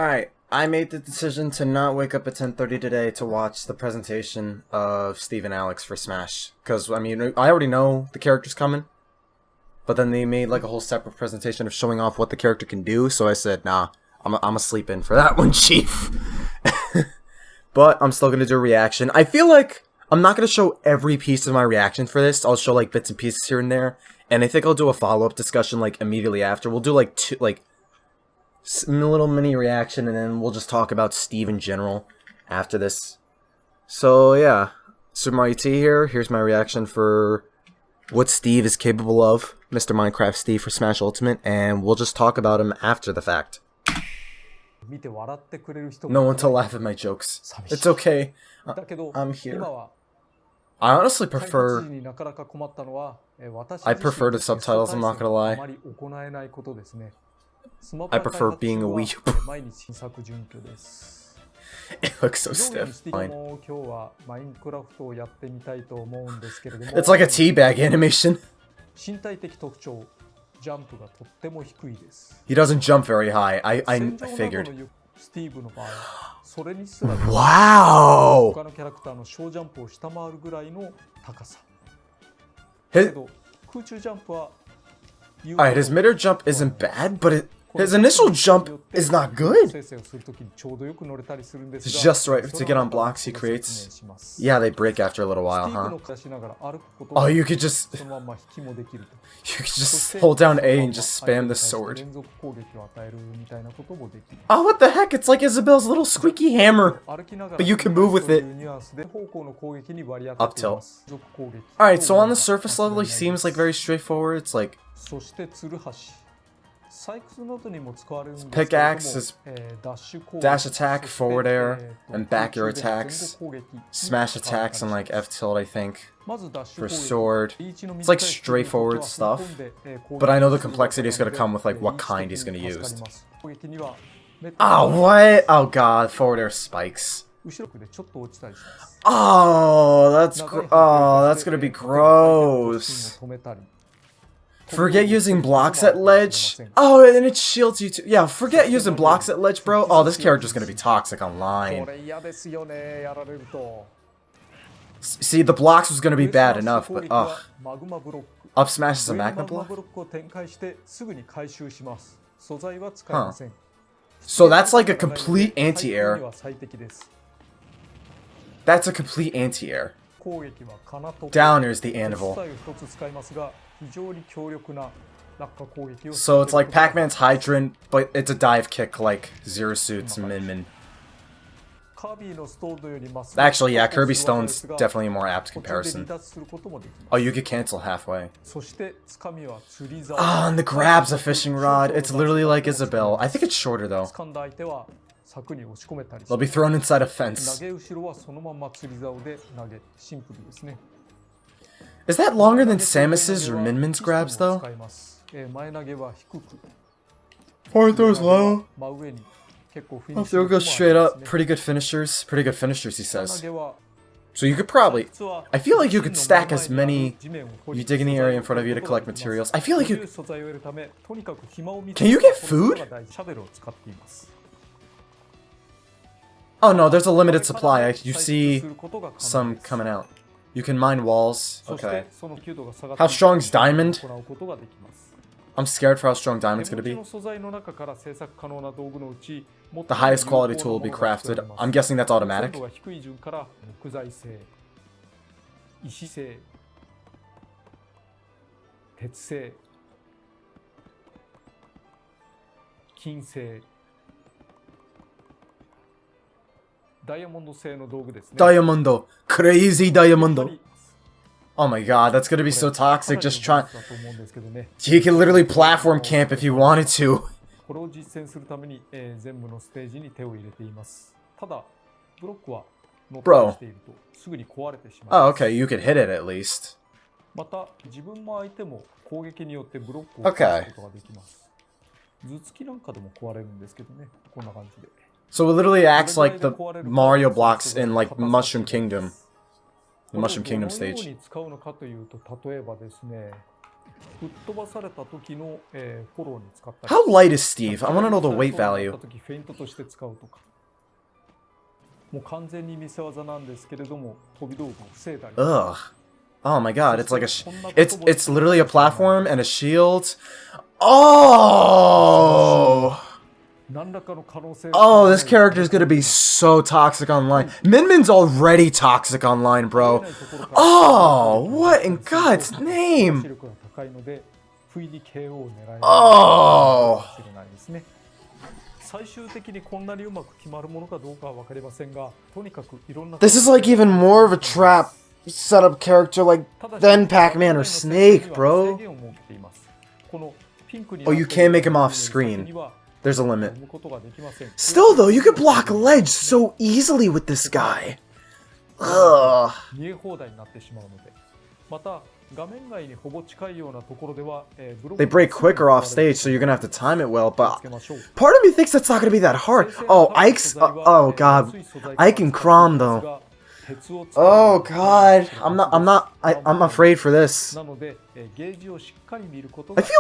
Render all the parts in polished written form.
Alright, I made the decision to not wake up at 10:30 today to watch the presentation of Steve and Alex for Smash. Because, I mean, I already know the character's coming. But then they made like a whole separate presentation of showing off what the character can do, so I said, nah, I'm a sleep in for that one, Chief. But I'm still going to do a reaction. I feel like I'm not going to show every piece of my reaction for this. I'll show like bits and pieces here and there. And I think I'll do a follow-up discussion like immediately after. We'll do like a little mini reaction, and then we'll just talk about Steve in general after this. So yeah, SuperMarioT here. Here's my reaction for what Steve is capable of, Mr. Minecraft Steve for Smash Ultimate, and we'll just talk about him after the fact. No one to laugh at my jokes. It's okay. I'm here. I honestly prefer the subtitles, I'm not gonna lie. I prefer being a weeb. It looks so stiff. Fine. It's like a teabag animation. He doesn't jump very high. I figured. Wow! Alright, his mid-air jump isn't bad, but his initial jump is not good. It's just right to get on blocks he creates. Yeah, they break after a little while, huh? Oh, you could just hold down A and just spam the sword. Oh, what the heck? It's like Isabelle's little squeaky hammer, but you can move with it. Up tilt. Alright, so on the surface level, he seems like very straightforward. It's like pickaxe, his dash attack, forward air, and back air attacks, smash attacks, and like F tilt, I think, for sword. It's like straightforward stuff, but I know the complexity is going to come with like what kind he's going to use. Oh, what? Oh god, forward air spikes. Oh, that's going to be gross. Forget using blocks at ledge. Oh, and it shields you too. Yeah, forget using blocks at ledge, bro. Oh, this character's gonna be toxic online. See, the blocks was gonna be bad enough, but ugh. Up smash is a magma block? Huh. So that's like a complete anti-air. That's a complete anti-air. Down is the anvil. So it's like Pac-Man's hydrant, but it's a dive kick like Zero Suit's Min. Actually, yeah, Kirby Stone's definitely a more apt comparison. Oh, you could cancel halfway. Ah, and the grab's a fishing rod. It's literally like Isabelle. I think it's shorter though. They'll be thrown inside a fence. Is that longer than Samus's or Min's grabs though? Forward throws low. Up throw goes straight up. Pretty good finishers. Pretty good finishers, he says. So you could probably... I feel like you could stack as many... You dig in the area in front of you to collect materials. I feel like you... Can you get food? Oh no, there's a limited supply. You see some coming out. You can mine walls. Okay. How strong's diamond? I'm scared for how strong diamond's gonna be. The highest quality tool will be crafted. I'm guessing that's automatic. Diamondo. Crazy Diamondo. Oh my god, that's gonna be so toxic. Just try. He can literally platform camp if he wanted to. Bro. Oh, okay, you could hit it at least. Okay. So it literally acts like the Mario blocks in like Mushroom Kingdom. The Mushroom Kingdom stage. How light is Steve? I want to know the weight value. Ugh. Oh my god, it's like a it's literally a platform and a shield. Oh! Oh, this character is gonna be so toxic online. Min's already toxic online, bro. Oh, what in God's name? Oh! This is like even more of a trap setup character like than Pac-Man or Snake, bro. Oh, you can't make him off screen. There's a limit. Still though, you can block ledge so easily with this guy. Ugh. They break quicker off stage, so you're gonna have to time it well, but part of me thinks that's not gonna be that hard. Oh, Ike's oh god. Ike and Crom though. Oh god. I'm afraid for this. I feel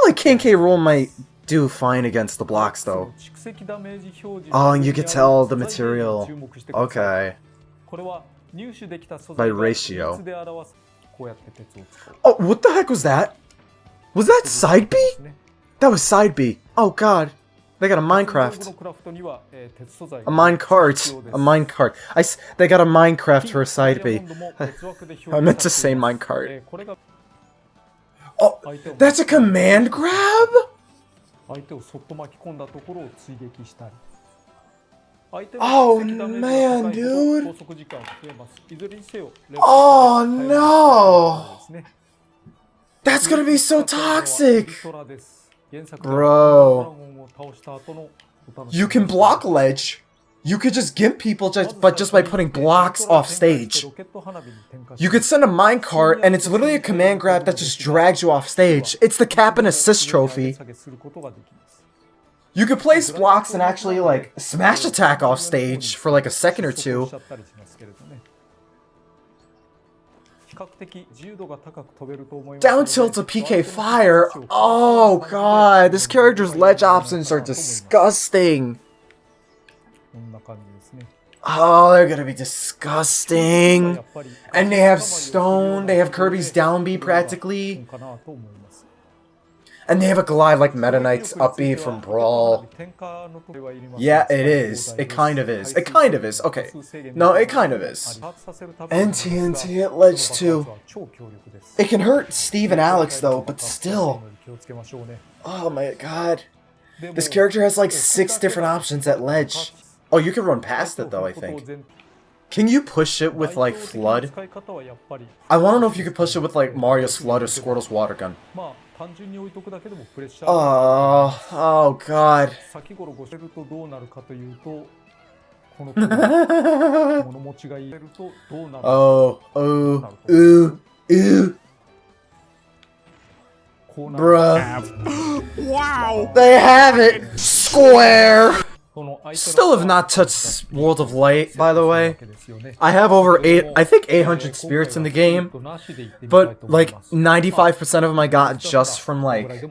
like King K. Rool might do fine against the blocks though. Oh, and you can tell the material. Okay. By ratio. Oh, what the heck was that? Was that side B? That was side B. Oh god. They got a Minecraft. A minecart. A minecart. They got a Minecraft for a side B. I meant to say minecart. Oh, that's a command grab? Oh man, dude. Oh no. That's gonna be so toxic. Bro. You can block ledge. You could just gimp people just by putting blocks off stage. You could send a minecart and it's literally a command grab that just drags you off stage. It's the cap and assist trophy. You could place blocks and actually like smash attack off stage for like a second or two. Down tilt to PK fire. Oh god, this character's ledge options are disgusting. Oh, they're gonna be disgusting. And they have stone, they have Kirby's down B practically. And they have a glide like Meta Knight's up B from Brawl. Yeah, it is. It kind of is. It kind of is. Okay. No, it kind of is. And TNT at ledge 2. It can hurt Steve and Alex though, but still. Oh my god. This character has like 6 different options at ledge. Oh, you can run past it though, I think. Can you push it with like Flood? I want to know if you could push it with like Mario's Flood or Squirtle's Water Gun. Oh god. Ooh. Bruh. Wow. They have it. Square. Still have not touched World of Light, by the way. I have over 800 spirits in the game, but like 95% of them I got just from like,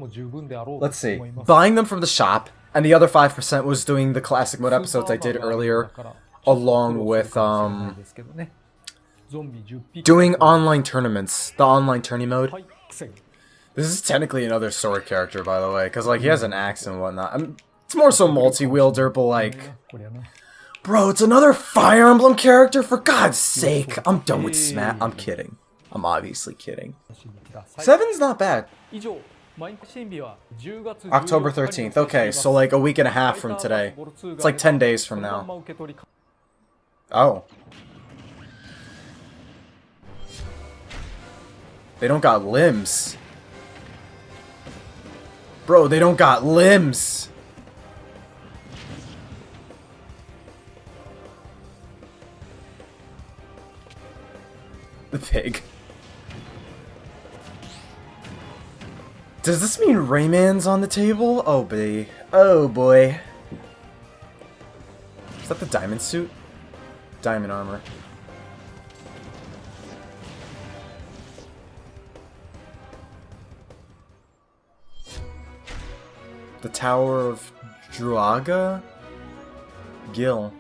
let's see, buying them from the shop, and the other 5% was doing the classic mode episodes I did earlier, along with doing online tournaments, the online tourney mode. This is technically another sword character, by the way, because like he has an axe and whatnot. It's more so multi-wielder, but like... Bro, it's another Fire Emblem character? For God's sake! I'm done with Smash. I'm kidding. I'm obviously kidding. 7's not bad. October 13th. Okay, so like a week and a half from today. It's like 10 days from now. Oh. They don't got limbs. Bro, they don't got limbs. The pig. Does this mean Rayman's on the table? Oh, boy. Oh, boy. Is that the diamond suit? Diamond armor. The Tower of Druaga? Gil.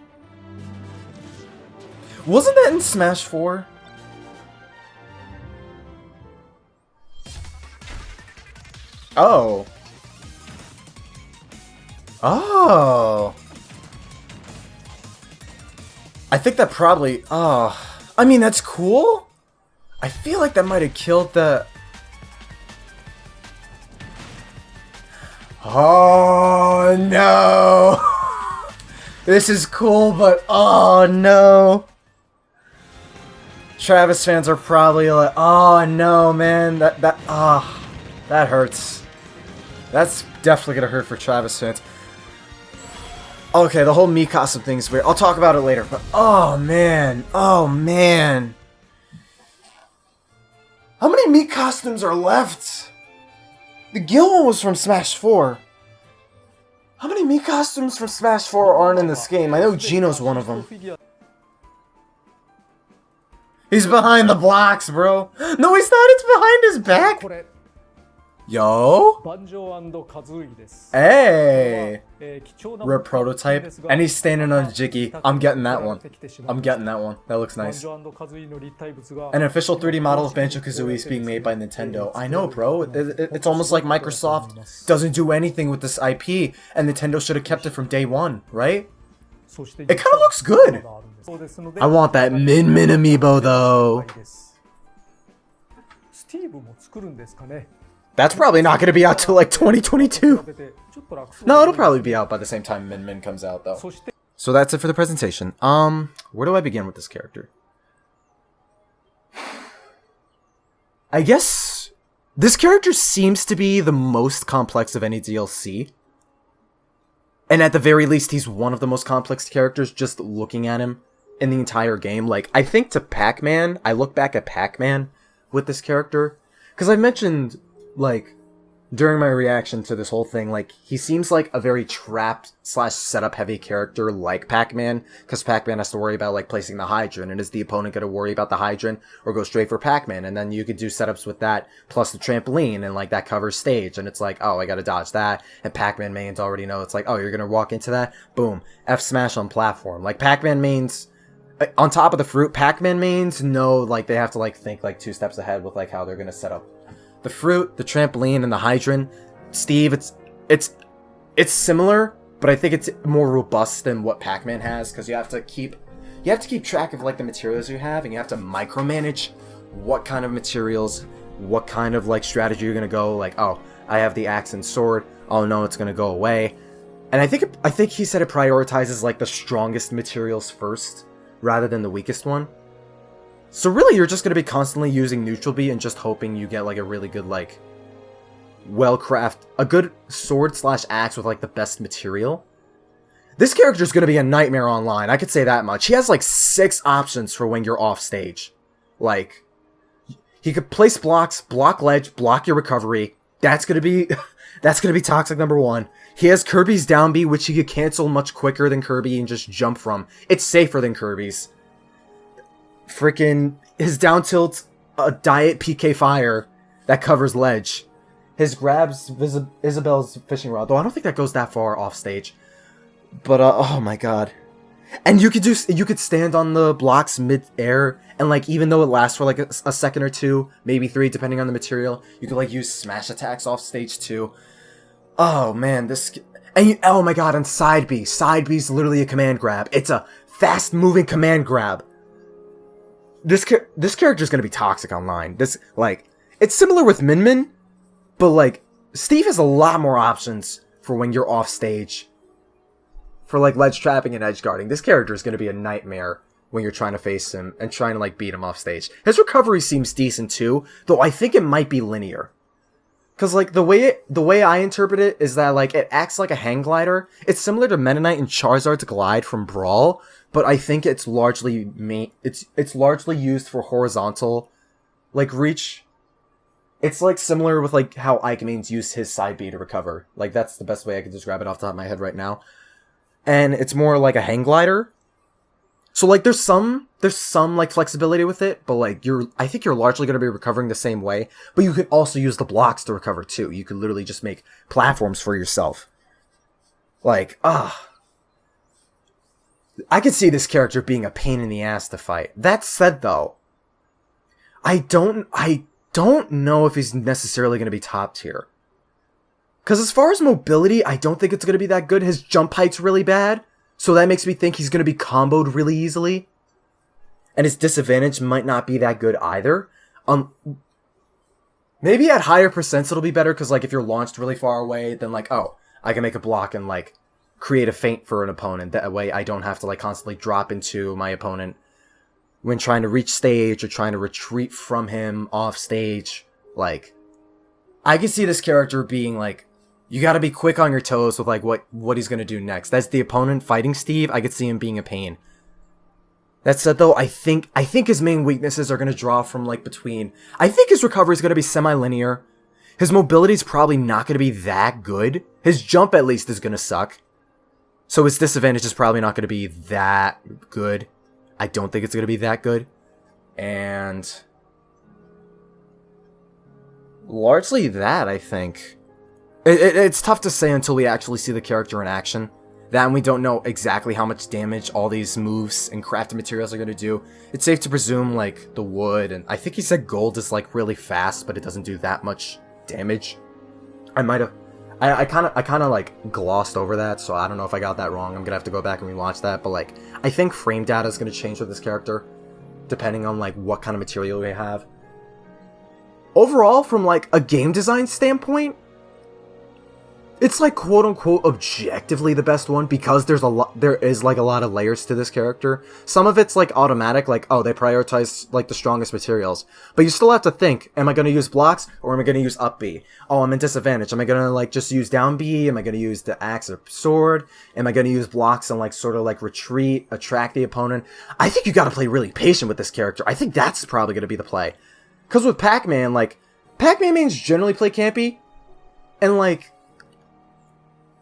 Wasn't that in Smash 4? Oh. Oh. I think that probably... Oh. I mean, that's cool? I feel like that might have killed the... Oh, no. This is cool, but oh, no. Travis fans are probably like, oh, no, man. That hurts. That's definitely gonna hurt for Travis fans. Okay, the whole Mii costume thing is weird. I'll talk about it later, but oh, man. Oh, man. How many Mii costumes are left? The Gil one was from Smash 4. How many Mii costumes from Smash 4 aren't in this game? I know Geno's one of them. He's behind the blocks, bro. No, he's not. It's behind his back. Yo. Hey. Rare prototype. And he's standing on Jiggy. I'm getting that one. I'm getting that one. That looks nice. An official 3D model of Banjo-Kazooie is being made by Nintendo. I know, bro. It's almost like Microsoft doesn't do anything with this IP, and Nintendo should have kept it from day one, right? It kind of looks good. I want that Min amiibo, though. That's probably not going to be out till like 2022. No, it'll probably be out by the same time Min comes out, though. So that's it for the presentation. Where do I begin with this character? I guess this character seems to be the most complex of any DLC. And at the very least, he's one of the most complex characters just looking at him in the entire game. Like, I think to Pac-Man, I look back at Pac-Man with this character. Because I mentioned, like, during my reaction to this whole thing, like, he seems like a very trapped / setup heavy character like Pac-Man, because Pac-Man has to worry about, like, placing the hydrant, and is the opponent going to worry about the hydrant, or go straight for Pac-Man, and then you could do setups with that, plus the trampoline, and, like, that covers stage, and it's like, oh, I gotta dodge that, and Pac-Man mains already know, it's like, oh, you're gonna walk into that, boom, F-smash on platform. Like, Pac-Man mains, on top of the fruit, Pac-Man mains know, like, they have to, like, think, like, 2 steps ahead with, like, how they're gonna set up the fruit, the trampoline, and the hydrant. Steve, it's similar, but I think it's more robust than what Pac-Man has, because you have to keep track of, like, the materials you have, and you have to micromanage what kind of materials, what kind of, like, strategy you're gonna go. Like, oh, I have the axe and sword. Oh no, it's gonna go away. And I think he said it prioritizes, like, the strongest materials first, rather than the weakest one. So really, you're just going to be constantly using Neutral B and just hoping you get, like, a really good, like, a good sword / axe with, like, the best material. This character is going to be a nightmare online, I could say that much. He has, like, 6 options for when you're off stage. Like, he could place blocks, block ledge, block your recovery. That's going to be, that's going to be toxic number 1. He has Kirby's down B, which he could cancel much quicker than Kirby and just jump from. It's safer than Kirby's. Freaking his down tilt, a diet PK fire that covers ledge. His grabs Isabel's fishing rod, though I don't think that goes that far off stage. But oh my god. And you could stand on the blocks mid-air, and, like, even though it lasts for, like, a second or 2, maybe 3 depending on the material, you could, like, use smash attacks off stage too. Oh man, oh my god, and side B's literally a command grab. It's a fast moving command grab. This character is going to be toxic online. It's similar with Min, but, like, Steve has a lot more options for when you're off stage. For, like, ledge trapping and edge guarding. This character is going to be a nightmare when you're trying to face him and trying to, like, beat him off stage. His recovery seems decent too, though I think it might be linear. Because, like, the way I interpret it is that, like, it acts like a hang glider. It's similar to Meta Knight and Charizard's glide from Brawl, but I think it's largely used for horizontal, like, reach. It's, like, similar with, like, how Ike Mains used his side B to recover. Like, that's the best way I can describe it off the top of my head right now. And it's more like a hang glider. So like there's some like flexibility with it, but like I think you're largely going to be recovering the same way, but you could also use the blocks to recover too. You could literally just make platforms for yourself. Like, I could see this character being a pain in the ass to fight. That said though, I don't know if he's necessarily going to be top tier. Cuz as far as mobility, I don't think it's going to be that good. His jump height's really bad. So that makes me think he's going to be comboed really easily. And his disadvantage might not be that good either. Maybe at higher percents it'll be better, because like if you're launched really far away, then like, oh, I can make a block and like create a feint for an opponent. That way I don't have to like constantly drop into my opponent when trying to reach stage or trying to retreat from him off stage. Like, I can see this character being like, you gotta be quick on your toes with like what he's gonna do next. That's the opponent fighting Steve. I could see him being a pain. That said though, I think his main weaknesses are gonna draw from like between. I think his recovery is gonna be semi-linear. His mobility is probably not gonna be that good. His jump at least is gonna suck. So his disadvantage is probably not gonna be that good. I don't think it's gonna be that good. And largely that, I think. It's tough to say until we actually see the character in action. That and we don't know exactly how much damage all these moves and crafted materials are going to do. It's safe to presume, like, the wood, and I think he said gold is, like, really fast, but it doesn't do that much damage. I might have... I kind of, like, glossed over that, so I don't know if I got that wrong. I'm going to have to go back and rewatch that, but, like, I think frame data is going to change with this character, depending on, like, what kind of material we have. Overall, from, like, a game design standpoint, it's like quote-unquote objectively the best one, because there is like a lot of layers to this character. Some of it's like automatic, like, oh, they prioritize like the strongest materials. But you still have to think, am I going to use blocks or am I going to use up B? Oh, I'm in disadvantage. Am I going to like just use down B? Am I going to use the axe or sword? Am I going to use blocks and like sort of like retreat, attract the opponent? I think you got to play really patient with this character. I think that's probably going to be the play. Because with Pac-Man, like, Pac-Man mains generally play campy, and like,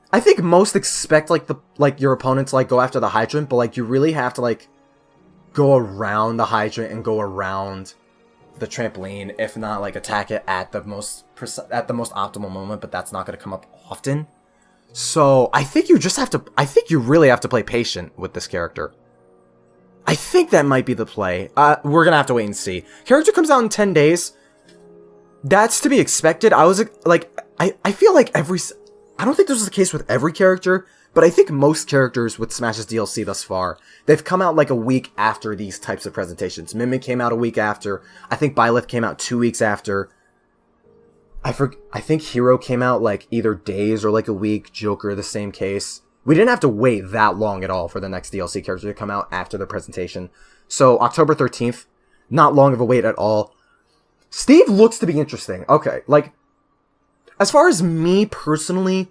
I think most expect like your opponent to like go after the hydrant, but like you really have to like go around the hydrant and go around the trampoline, if not like attack it at the most optimal moment. But that's not going to come up often. So I think you really have to play patient with this character. I think that might be the play. We're gonna have to wait and see. Character comes out in 10 days. That's to be expected. I was like, I feel like I don't think this was the case with every character, but I think most characters with Smash's DLC thus far, they've come out like a week after these types of presentations. Mimic came out a week after. I think Byleth came out 2 weeks after. I think Hero came out like either days or like a week. Joker, the same case. We didn't have to wait that long at all for the next DLC character to come out after the presentation. So October 13th, not long of a wait at all. Steve looks to be interesting. Okay, like, as far as me personally,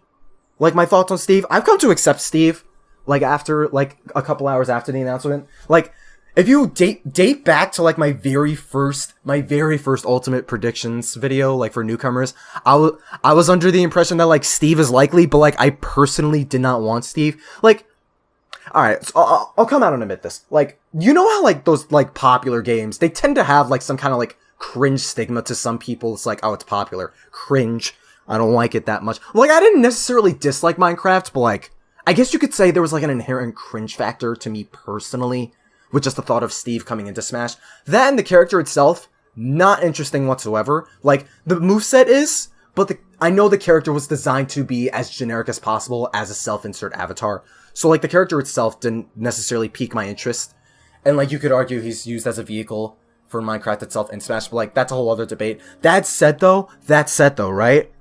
like my thoughts on Steve, I've come to accept Steve, like after, like a couple hours after the announcement. Like, if you date back to like my very first Ultimate Predictions video, like for newcomers, I was under the impression that like Steve is likely, but like I personally did not want Steve. Like, alright, so I'll come out and admit this. Like, you know how like those like popular games, they tend to have like some kind of like cringe stigma to some people. It's like, oh, it's popular. Cringe. I don't like it that much. Like, I didn't necessarily dislike Minecraft, but like, I guess you could say there was like an inherent cringe factor to me personally, with just the thought of Steve coming into Smash. That and the character itself, not interesting whatsoever. Like, the moveset is, but I know the character was designed to be as generic as possible as a self-insert avatar. So like, the character itself didn't necessarily pique my interest. And like, you could argue he's used as a vehicle for Minecraft itself in Smash, but like, that's a whole other debate. That said though, right?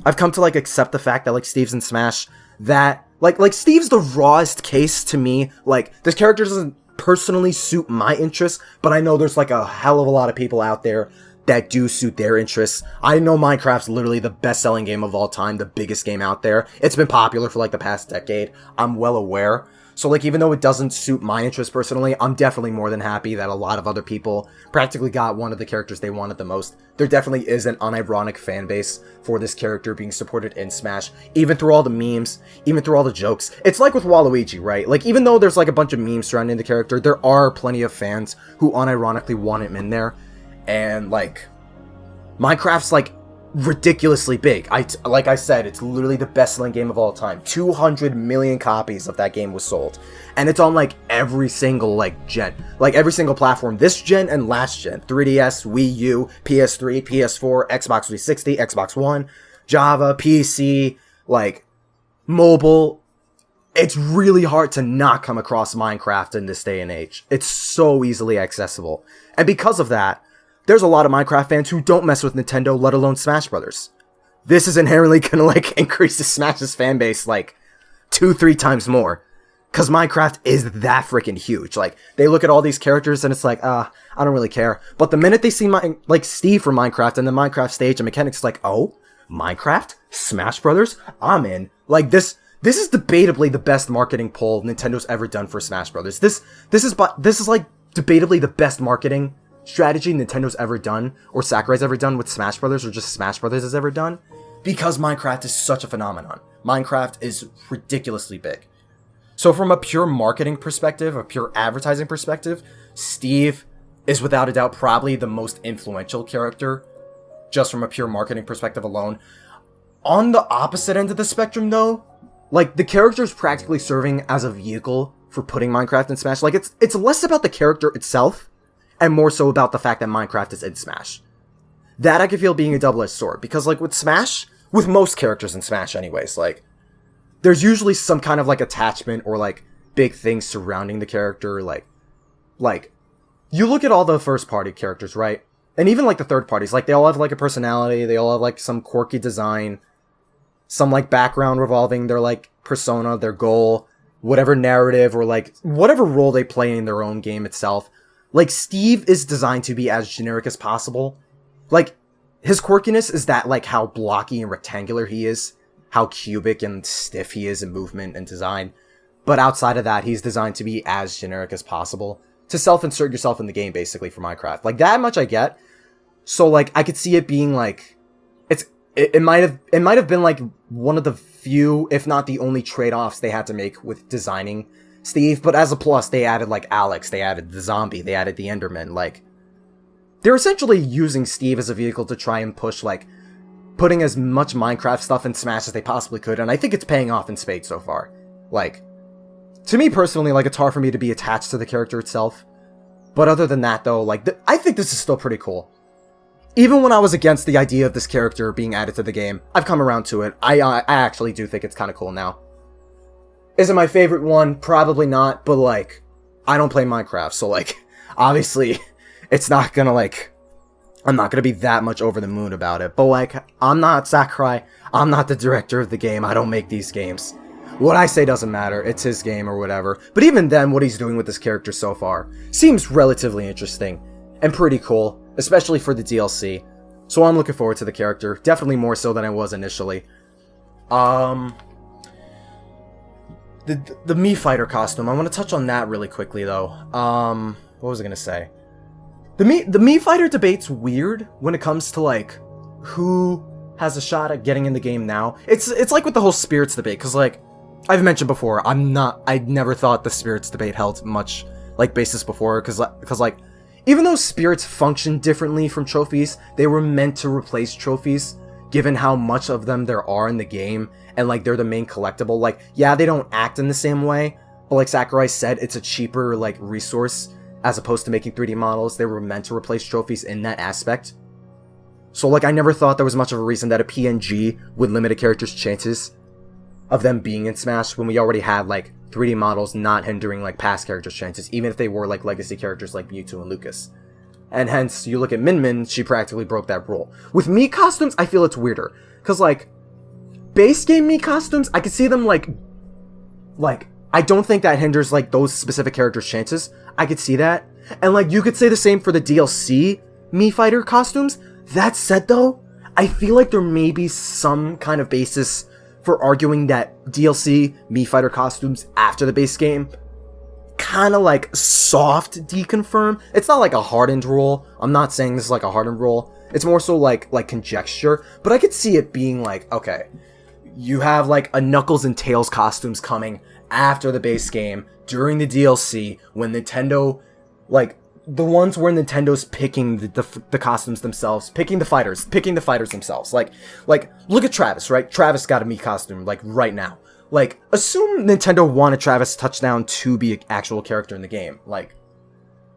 I've come to like accept the fact that like Steve's in Smash, that like Steve's the rawest case to me. Like, this character doesn't personally suit my interests, but I know there's like a hell of a lot of people out there that do suit their interests. I know Minecraft's literally the best-selling game of all time, the biggest game out there. It's been popular for like the past decade. I'm well aware. So, like, even though it doesn't suit my interest personally, I'm definitely more than happy that a lot of other people practically got one of the characters they wanted the most. There definitely is an unironic fan base for this character being supported in Smash, even through all the memes, even through all the jokes. It's like with Waluigi, right? Like, even though there's, like, a bunch of memes surrounding the character, there are plenty of fans who unironically want him in there. And, like, Minecraft's, like, ridiculously big. Like I said, it's literally the best-selling game of all time. 200 million copies of that game was sold, and it's on like every single like gen, like every single platform, this gen and last gen: 3DS, Wii U, PS3, PS4, Xbox 360, Xbox One, Java, PC, like mobile. It's really hard to not come across Minecraft in this day and age. It's so easily accessible, and because of that, there's a lot of Minecraft fans who don't mess with Nintendo, let alone Smash Brothers. This is inherently gonna, like, increase the Smash's fan base, like, 2-3 times more. Cause Minecraft is that freaking huge. Like, they look at all these characters and it's like, I don't really care. But the minute they see, like, Steve from Minecraft and the Minecraft stage and mechanics, it's like, oh, Minecraft? Smash Brothers? I'm in. Like, this is debatably the best marketing pull Nintendo's ever done for Smash Brothers. This is like, debatably the best marketing strategy Nintendo's ever done, or Sakurai's ever done with Smash Brothers, or just Smash Brothers has ever done, because Minecraft is such a phenomenon. Minecraft is ridiculously big. So from a pure marketing perspective, a pure advertising perspective, Steve is without a doubt probably the most influential character, just from a pure marketing perspective alone. On the opposite end of the spectrum though, like, the character's practically serving as a vehicle for putting Minecraft in Smash. Like, it's less about the character itself, and more so about the fact that Minecraft is in Smash. That I can feel being a double-edged sword, because, like, with Smash, with most characters in Smash anyways, like, there's usually some kind of, like, attachment or, like, big things surrounding the character, like, you look at all the first-party characters, right? And even, like, the third parties, like, they all have, like, a personality, they all have, like, some quirky design, some, like, background revolving their, like, persona, their goal, whatever narrative, or, like, whatever role they play in their own game itself. Like, Steve is designed to be as generic as possible. Like, his quirkiness is that, like, how blocky and rectangular he is, how cubic and stiff he is in movement and design. But outside of that, he's designed to be as generic as possible, to self-insert yourself in the game, basically, for Minecraft. Like, that much I get. So, like, I could see it being, like, it might have been, like, one of the few, if not the only trade-offs they had to make with designing Steve, but as a plus, they added, like, Alex, they added the zombie, they added the Enderman, like, they're essentially using Steve as a vehicle to try and push, like, putting as much Minecraft stuff in Smash as they possibly could, and I think it's paying off in spades so far. Like, to me personally, like, it's hard for me to be attached to the character itself, but other than that, though, like, I think this is still pretty cool. Even when I was against the idea of this character being added to the game, I've come around to it. I actually do think it's kind of cool now. Is it my favorite one? Probably not, but, like, I don't play Minecraft, so, like, obviously, it's not gonna, like, I'm not gonna be that much over the moon about it, but, like, I'm not Sakurai, I'm not the director of the game, I don't make these games. What I say doesn't matter, it's his game or whatever, but even then, what he's doing with this character so far seems relatively interesting, and pretty cool, especially for the DLC, so I'm looking forward to the character, definitely more so than I was initially. The Mii Fighter costume, I want to touch on that really quickly, though. What was I gonna say? The Mii Fighter debate's weird when it comes to, like, who has a shot at getting in the game now. It's like with the whole Spirits debate, because, like, I've mentioned before, I never thought the Spirits debate held much, like, basis before, because, like, even though Spirits function differently from trophies, they were meant to replace trophies, given how much of them there are in the game, and, like, they're the main collectible. Like, yeah, they don't act in the same way, but like Sakurai said, it's a cheaper, like, resource, as opposed to making 3D models. They were meant to replace trophies in that aspect. So, like, I never thought there was much of a reason that a PNG would limit a character's chances of them being in Smash, when we already had, like, 3D models not hindering, like, past characters' chances, even if they were, like, legacy characters like Mewtwo and Lucas. And hence, you look at Min Min, she practically broke that rule. With Mii costumes, I feel it's weirder. Because, like, base game Mii costumes, I could see them, like, I don't think that hinders, like, those specific characters' chances. I could see that. And, like, you could say the same for the DLC Mii Fighter costumes. That said, though, I feel like there may be some kind of basis for arguing that DLC Mii Fighter costumes after the base game kind of like soft deconfirm. It's not like a hardened rule. I'm not saying this is like a hardened rule. It's more so like conjecture, but I could see it being like, okay, you have like a Knuckles and Tails costumes coming after the base game during the DLC when Nintendo, like the ones where Nintendo's picking the costumes themselves, picking the fighters themselves. Like look at Travis, right? Travis got a Mii costume like right now. Like, assume Nintendo wanted Travis Touchdown to be an actual character in the game. Like,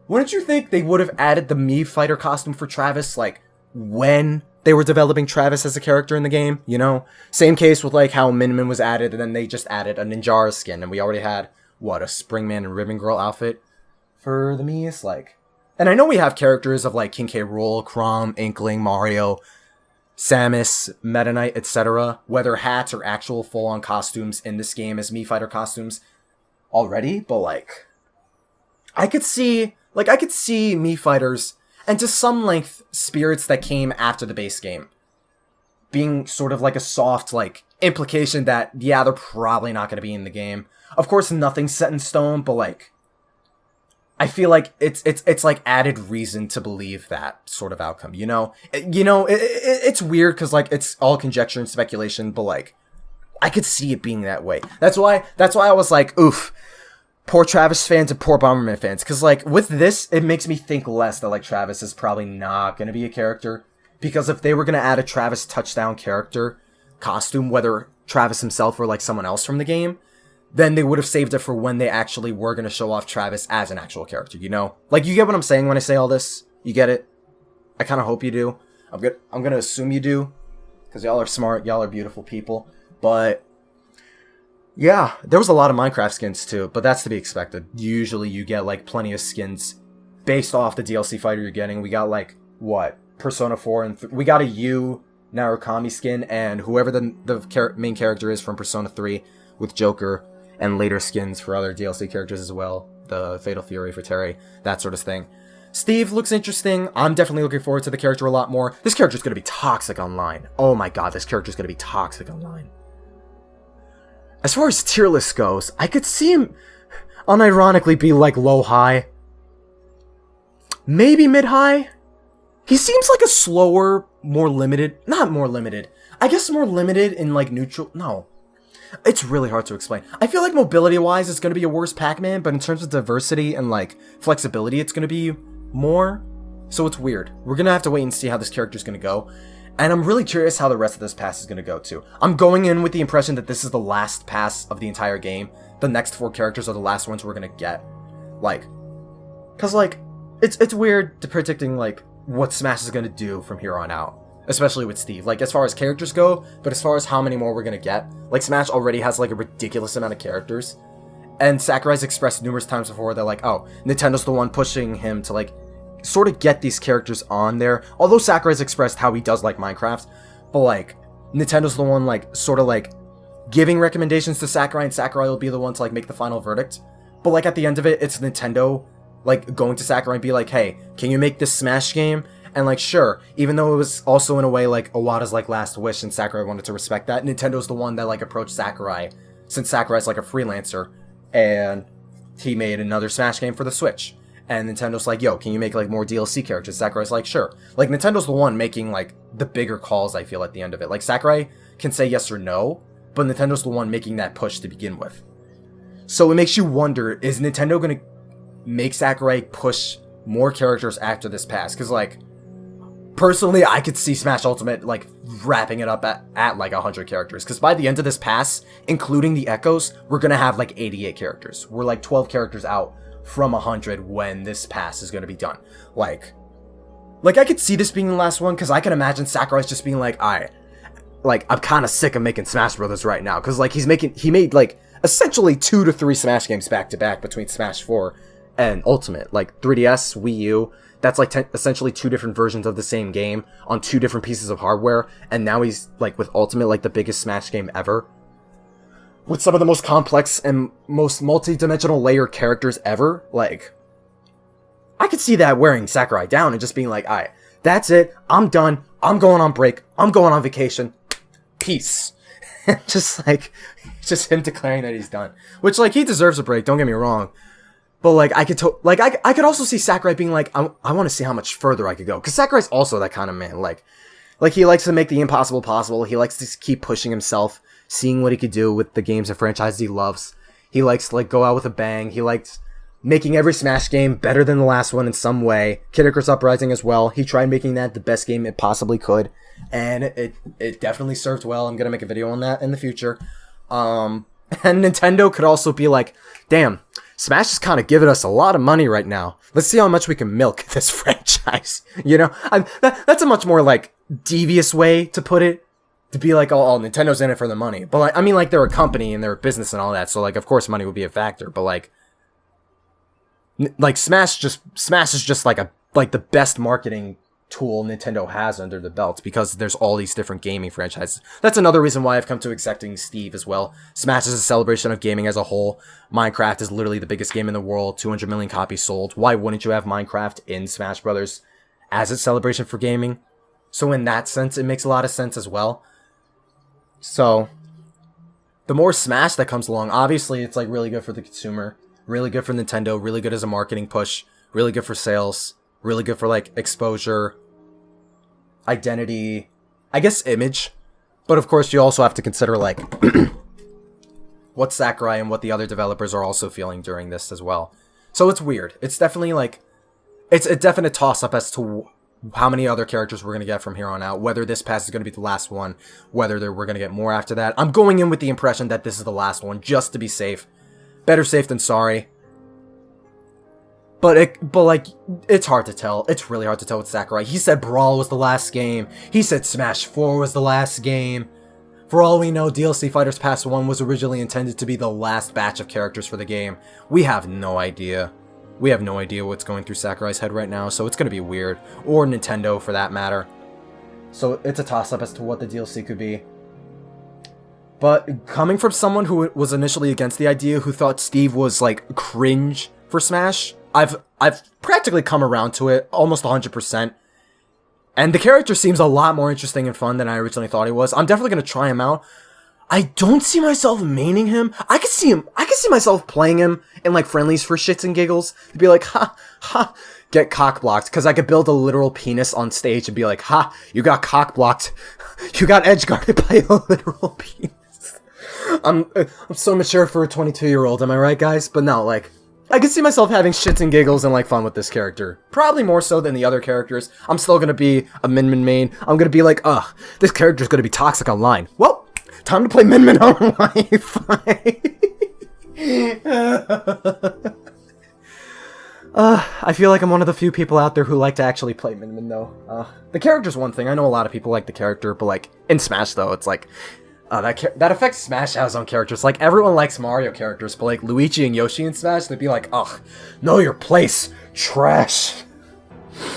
wouldn't you think they would have added the Mii Fighter costume for Travis, like, when they were developing Travis as a character in the game, you know? Same case with, like, how Min Min was added, and then they just added a Ninjara skin, and we already had, what, a Springman and Ribbon Girl outfit for the Mii's? Like, and I know we have characters of, like, King K. Rool, Chrom, Inkling, Mario, Samus, Meta Knight, etc., whether hats or actual full-on costumes in this game as Mii Fighter costumes already, but like I could see Mii Fighters, and to some length spirits that came after the base game, being sort of like a soft like implication that yeah, they're probably not going to be in the game. Of course, nothing's set in stone, but like I feel like it's like added reason to believe that sort of outcome, you know? It's weird because like it's all conjecture and speculation, but like I could see it being that way. That's why I was like, oof, poor Travis fans and poor Bomberman fans, because like with this, it makes me think less that like Travis is probably not going to be a character, because if they were going to add a Travis Touchdown character costume, whether Travis himself or like someone else from the game, then they would have saved it for when they actually were going to show off Travis as an actual character, you know? Like, you get what I'm saying when I say all this? You get it? I kind of hope you do. I'm going to assume you do, because y'all are smart, y'all are beautiful people. But, yeah, there was a lot of Minecraft skins, too, but that's to be expected. Usually you get, like, plenty of skins based off the DLC fighter you're getting. We got, like, what? Persona 4 and... we got a Yu Narukami skin, and whoever the main character is from Persona 3 with Joker, and later skins for other DLC characters as well. The Fatal Fury for Terry, that sort of thing. Steve looks interesting. I'm definitely looking forward to the character a lot more. This character's going to be toxic online. Oh my god, this character's going to be toxic online. As far as tier list goes, I could see him unironically be like low-high. Maybe mid-high? He seems like a slower, more limited... not more limited. I guess more limited in like neutral... no. It's really hard to explain. I feel like mobility-wise, it's going to be a worse Pac-Man, but in terms of diversity and, like, flexibility, it's going to be more. So it's weird. We're going to have to wait and see how this character's going to go. And I'm really curious how the rest of this pass is going to go, too. I'm going in with the impression that this is the last pass of the entire game. The next 4 characters are the last ones we're going to get. Like, because, like, it's weird predicting, like, what Smash is going to do from here on out. Especially with Steve, like, as far as characters go, but as far as how many more we're gonna get, like, Smash already has, like, a ridiculous amount of characters, and Sakurai's expressed numerous times before that, like, oh, Nintendo's the one pushing him to, like, sort of get these characters on there, although Sakurai's expressed how he does like Minecraft, but, like, Nintendo's the one, like, sort of, like, giving recommendations to Sakurai, and Sakurai will be the one to, like, make the final verdict, but, like, at the end of it, it's Nintendo, like, going to Sakurai and be like, hey, can you make this Smash game? And, like, sure, even though it was also in a way, like, Iwata's, like, last wish, and Sakurai wanted to respect that, Nintendo's the one that, like, approached Sakurai, since Sakurai's, like, a freelancer, and he made another Smash game for the Switch. And Nintendo's like, yo, can you make, like, more DLC characters? Sakurai's like, sure. Like, Nintendo's the one making, like, the bigger calls, I feel, at the end of it. Like, Sakurai can say yes or no, but Nintendo's the one making that push to begin with. So it makes you wonder, is Nintendo gonna make Sakurai push more characters after this pass? Because, like... personally, I could see Smash Ultimate, like, wrapping it up at like, 100 characters. Because by the end of this pass, including the Echoes, we're gonna have, like, 88 characters. We're, like, 12 characters out from 100 when this pass is gonna be done. Like, I could see this being the last one, because I can imagine Sakurai's just being like, I'm kind of sick of making Smash Brothers right now. Because, like, he made, like, essentially 2 to 3 Smash games back-to-back between Smash 4 and Ultimate. Like, 3DS, Wii U... that's, like, essentially 2 different versions of the same game on 2 different pieces of hardware, and now he's, like, with Ultimate, like, the biggest Smash game ever. With some of the most complex and most multi-dimensional layered characters ever, like... I could see that wearing Sakurai down and just being like, alright, that's it, I'm done, I'm going on break, I'm going on vacation, peace. just him declaring that he's done. Which, like, he deserves a break, don't get me wrong. But, like, I could also see Sakurai being like, I want to see how much further I could go. Because Sakurai's also that kind of man. Like, he likes to make the impossible possible. He likes to keep pushing himself, seeing what he could do with the games and franchises he loves. He likes to, like, go out with a bang. He likes making every Smash game better than the last one in some way. Kid Icarus Uprising as well. He tried making that the best game it possibly could. And it definitely served well. I'm going to make a video on that in the future. And Nintendo could also be like, damn, Smash is kind of giving us a lot of money right now. Let's see how much we can milk this franchise. You know, that's a much more, like, devious way to put it. To be like, oh, Nintendo's in it for the money. But, like, I mean, like, they're a company and they're a business and all that. So, like, of course money would be a factor. But, like Smash is just like the best marketing tool Nintendo has under the belt, because there's all these different gaming franchises. That's another reason why I've come to accepting Steve as well. Smash is a celebration of gaming as a whole. Minecraft is literally the biggest game in the world, 200 million copies sold. Why wouldn't you have Minecraft in Smash Brothers as a celebration for gaming? So in that sense, it makes a lot of sense as well. So the more Smash that comes along, obviously it's like really good for the consumer, really good for Nintendo, really good as a marketing push, really good for sales, really good for, like, exposure, identity, I guess image. But of course you also have to consider, like, what Sakurai and what the other developers are also feeling during this as well. So it's weird. It's definitely, like, it's a definite toss-up as to how many other characters we're going to get from here on out, whether this pass is going to be the last one, whether we're going to get more after that. I'm going in with the impression that this is the last one, just to be safe. Better safe than sorry. But like, it's hard to tell. It's really hard to tell with Sakurai. He said Brawl was the last game. He said Smash 4 was the last game. For all we know, DLC Fighters Pass 1 was originally intended to be the last batch of characters for the game. We have no idea. We have no idea what's going through Sakurai's head right now, so it's going to be weird. Or Nintendo, for that matter. So it's a toss-up as to what the DLC could be. But coming from someone who was initially against the idea, who thought Steve was, like, cringe for Smash, I've practically come around to it, almost 100%. And the character seems a lot more interesting and fun than I originally thought he was. I'm definitely going to try him out. I don't see myself maining him. I could see myself playing him in, like, friendlies for shits and giggles. To be like, ha, ha, get cock-blocked. Because I could build a literal penis on stage and be like, ha, you got cock-blocked. You got edge-guarded by a literal penis. I'm so mature for a 22-year-old, am I right, guys? But no, like, I can see myself having shits and giggles and, like, fun with this character. Probably more so than the other characters. I'm still gonna be a Min Min main. I'm gonna be like, ugh, this character's gonna be toxic online. Well, time to play Min Min online. I feel like I'm one of the few people out there who like to actually play Min Min, though. The character's one thing. I know a lot of people like the character, but, like, in Smash, though, it's like, that affects Smash has on characters. Like, everyone likes Mario characters, but, like, Luigi and Yoshi in Smash, they'd be like, ugh, know your place, trash.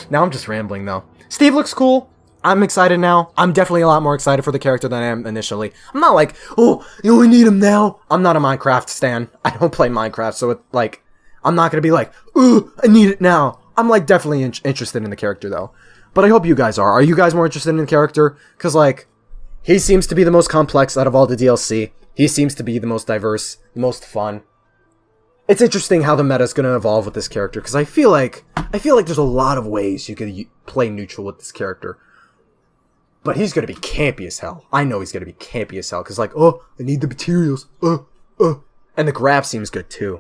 Now I'm just rambling, though. Steve looks cool. I'm excited now. I'm definitely a lot more excited for the character than I am initially. I'm not like, oh, you only need him now. I'm not a Minecraft stan. I don't play Minecraft, so it's like, I'm not gonna be like, ooh, I need it now. I'm, like, definitely interested in the character, though. But I hope you guys are. Are you guys more interested in the character? Because, like, he seems to be the most complex out of all the DLC. He seems to be the most diverse, the most fun. It's interesting how the meta is going to evolve with this character, because I feel like there's a lot of ways you could play neutral with this character. But he's going to be campy as hell. I know he's going to be campy as hell, because, like, oh, I need the materials. And the grab seems good, too.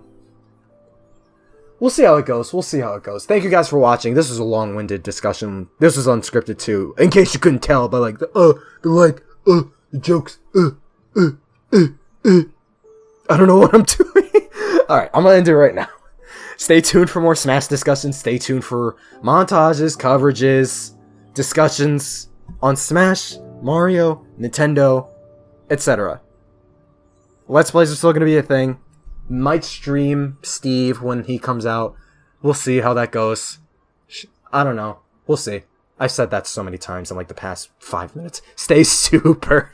We'll see how it goes. We'll see how it goes. Thank you guys for watching. This was a long-winded discussion. This was unscripted, too. In case you couldn't tell by, like, the jokes. I don't know what I'm doing. Alright, I'm gonna end it right now. Stay tuned for more Smash discussions. Stay tuned for montages, coverages, discussions on Smash, Mario, Nintendo, etc. Let's Plays are still gonna be a thing. Might stream Steve when he comes out. We'll see how that goes. I don't know. We'll see. I've said that so many times in, like, the past 5 minutes. Stay super.